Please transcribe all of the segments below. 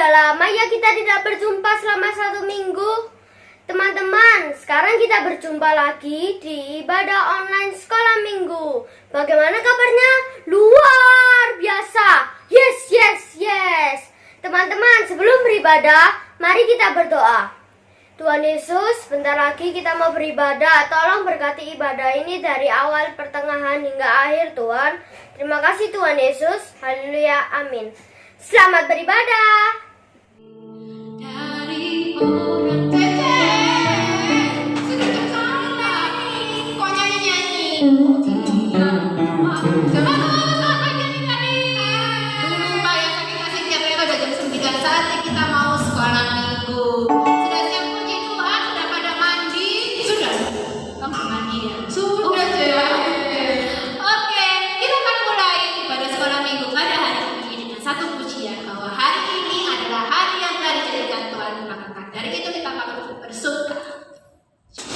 Lama ya kita tidak berjumpa selama 1 minggu. Teman-teman, sekarang kita berjumpa lagi di ibadah online sekolah minggu. Bagaimana kabarnya? Luar biasa. Yes. Teman-teman, sebelum beribadah, mari kita berdoa. Tuhan Yesus, sebentar lagi kita mau beribadah. Tolong berkati ibadah ini dari awal, pertengahan, hingga akhir, Tuhan. Terima kasih Tuhan Yesus. Haleluya, amin. Selamat beribadah. Orang Tete sudah terkenal nih, kok nyanyi-nyanyi? Coba nyanyi-nyanyi. Tunggu Pak, ya sakit asiknya ternyata udah jam 9 saatnya kita mau sekolah minggu. Sudah siap puji Tuhan, sudah pada mandi? Sudah. Kamu mandi ya? Sudah ya. Oke, kita akan mulai ibadah sekolah minggu pada hari ini dengan satu pujian bahwa hari ini adalah hari yang telah dijadikan Tuhan. Dari itu kita akan bersuka. Hari ini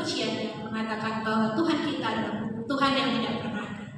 pujiannya mengatakan bahwa Tuhan kita adalah Tuhan yang tidak pernah gagal.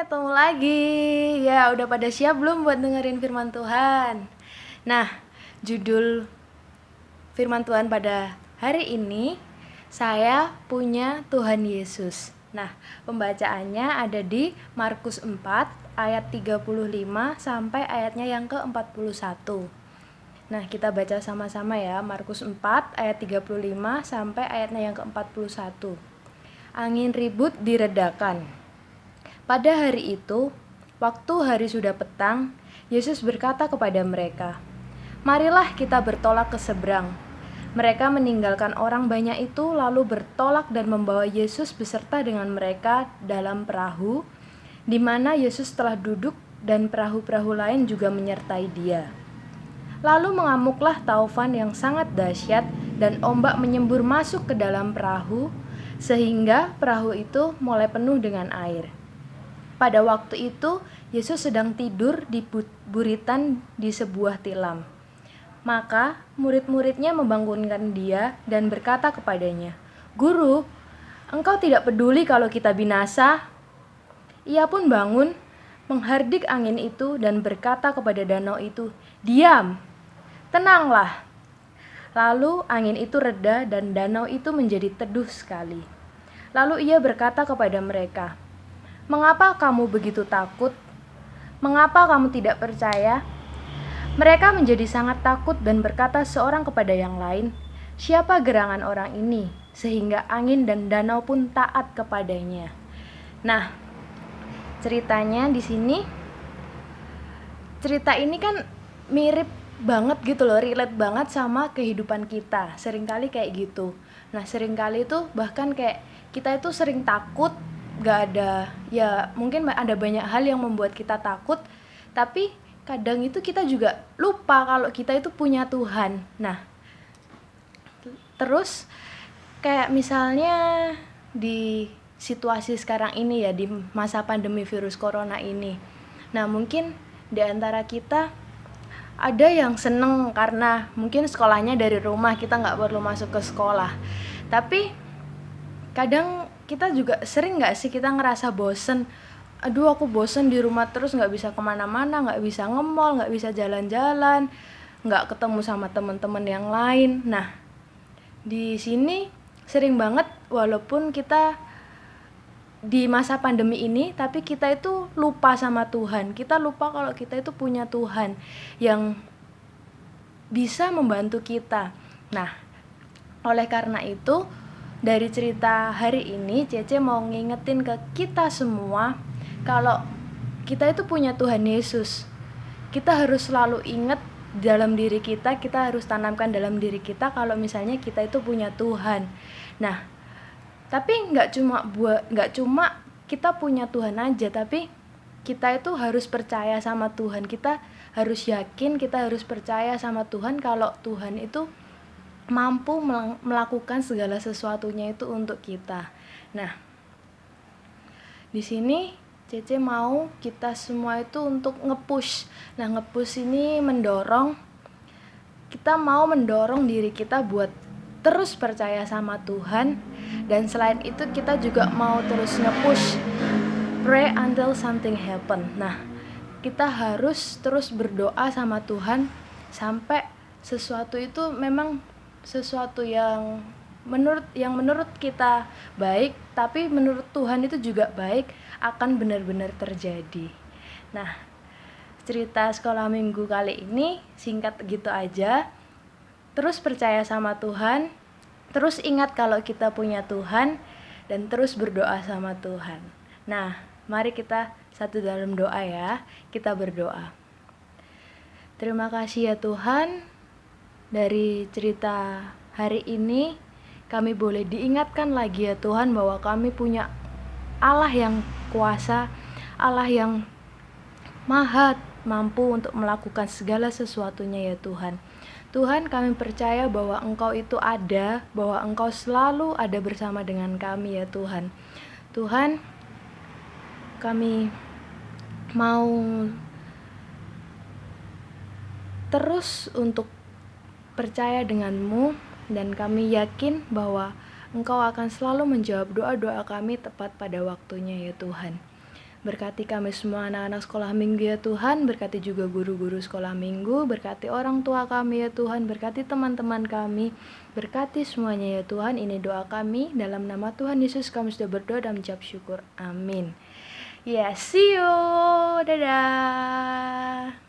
Ketemu lagi. Ya, udah pada siap belum buat dengerin firman Tuhan? Nah, judul firman Tuhan pada hari ini, saya punya Tuhan Yesus. Nah, pembacaannya ada di Markus 4 ayat 35 sampai ayatnya yang ke-41. Nah, kita baca sama-sama ya, Markus 4 ayat 35 sampai ayatnya yang ke-41. Angin ribut diredakan. Pada hari itu, waktu hari sudah petang, Yesus berkata kepada mereka, "Marilah kita bertolak ke seberang." Mereka meninggalkan orang banyak itu lalu bertolak dan membawa Yesus beserta dengan mereka dalam perahu, di mana Yesus telah duduk dan perahu-perahu lain juga menyertai dia. Lalu mengamuklah taufan yang sangat dahsyat dan ombak menyembur masuk ke dalam perahu sehingga perahu itu mulai penuh dengan air. Pada waktu itu Yesus sedang tidur di buritan di sebuah tilam. Maka murid-muridnya membangunkan dia dan berkata kepadanya, "Guru, engkau tidak peduli kalau kita binasa?" Ia pun bangun, menghardik angin itu dan berkata kepada danau itu, "Diam, tenanglah." Lalu angin itu reda dan danau itu menjadi teduh sekali. Lalu ia berkata kepada mereka, "Mengapa kamu begitu takut? Mengapa kamu tidak percaya?" Mereka menjadi sangat takut dan berkata seorang kepada yang lain, "Siapa gerangan orang ini, sehingga angin dan danau pun taat kepadanya?" Nah, ceritanya di sini, cerita ini kan mirip banget gitu loh, relate banget sama kehidupan kita. Seringkali kayak gitu. Nah, seringkali itu bahkan kayak kita itu sering takut, gak ada, ya mungkin ada banyak hal yang membuat kita takut, tapi kadang itu kita juga lupa kalau kita itu punya Tuhan. Nah, terus kayak misalnya di situasi sekarang ini ya, di masa pandemi virus corona ini. Nah, mungkin di antara kita ada yang seneng karena mungkin sekolahnya dari rumah, kita nggak perlu masuk ke sekolah. Tapi kadang kita juga sering nggak sih kita ngerasa bosen, aduh aku bosen di rumah terus, nggak bisa kemana-mana, nggak bisa nge-mall, nggak bisa jalan-jalan, nggak ketemu sama teman-teman yang lain. Nah, di sini sering banget walaupun kita di masa pandemi ini, tapi kita itu lupa sama Tuhan. Kita lupa kalau kita itu punya Tuhan yang bisa membantu kita. Nah, oleh karena itu, dari cerita hari ini, Cece mau ngingetin ke kita semua kalau kita itu punya Tuhan Yesus. Kita harus selalu ingat dalam diri kita, kita harus tanamkan dalam diri kita kalau misalnya kita itu punya Tuhan. Nah, tapi nggak cuma kita punya Tuhan aja, tapi kita itu harus percaya sama Tuhan. Kita harus yakin, kita harus percaya sama Tuhan kalau Tuhan itu mampu melakukan segala sesuatunya itu untuk kita. Nah, di sini Cece mau kita semua itu untuk nge-push. Nah, nge-push ini mendorong, kita mau mendorong diri kita buat terus percaya sama Tuhan. Dan selain itu kita juga mau terus nge-push, pray until something happen. Nah, kita harus terus berdoa sama Tuhan sampai sesuatu itu memang sesuatu yang menurut kita baik, tapi menurut Tuhan itu juga baik, akan benar-benar terjadi. Nah, cerita sekolah minggu kali ini singkat gitu aja. Terus percaya sama Tuhan, terus ingat kalau kita punya Tuhan, dan terus berdoa sama Tuhan. Nah, mari kita satu dalam doa ya. Kita berdoa. Terima kasih ya Tuhan, dari cerita hari ini kami boleh diingatkan lagi ya Tuhan bahwa kami punya Allah yang kuasa, Allah yang maha mampu untuk melakukan segala sesuatunya ya Tuhan. Tuhan, kami percaya bahwa Engkau itu ada, bahwa Engkau selalu ada bersama dengan kami ya Tuhan. Tuhan, kami mau terus untuk percaya dengan-Mu, dan kami yakin bahwa Engkau akan selalu menjawab doa-doa kami tepat pada waktunya ya Tuhan. Berkati kami semua anak-anak sekolah minggu ya Tuhan, berkati juga guru-guru sekolah minggu, berkati orang tua kami ya Tuhan, berkati teman-teman kami, berkati semuanya ya Tuhan. Ini doa kami, dalam nama Tuhan Yesus kami sudah berdoa dan mengucap syukur. Amin. Yeah, see you. Dadah.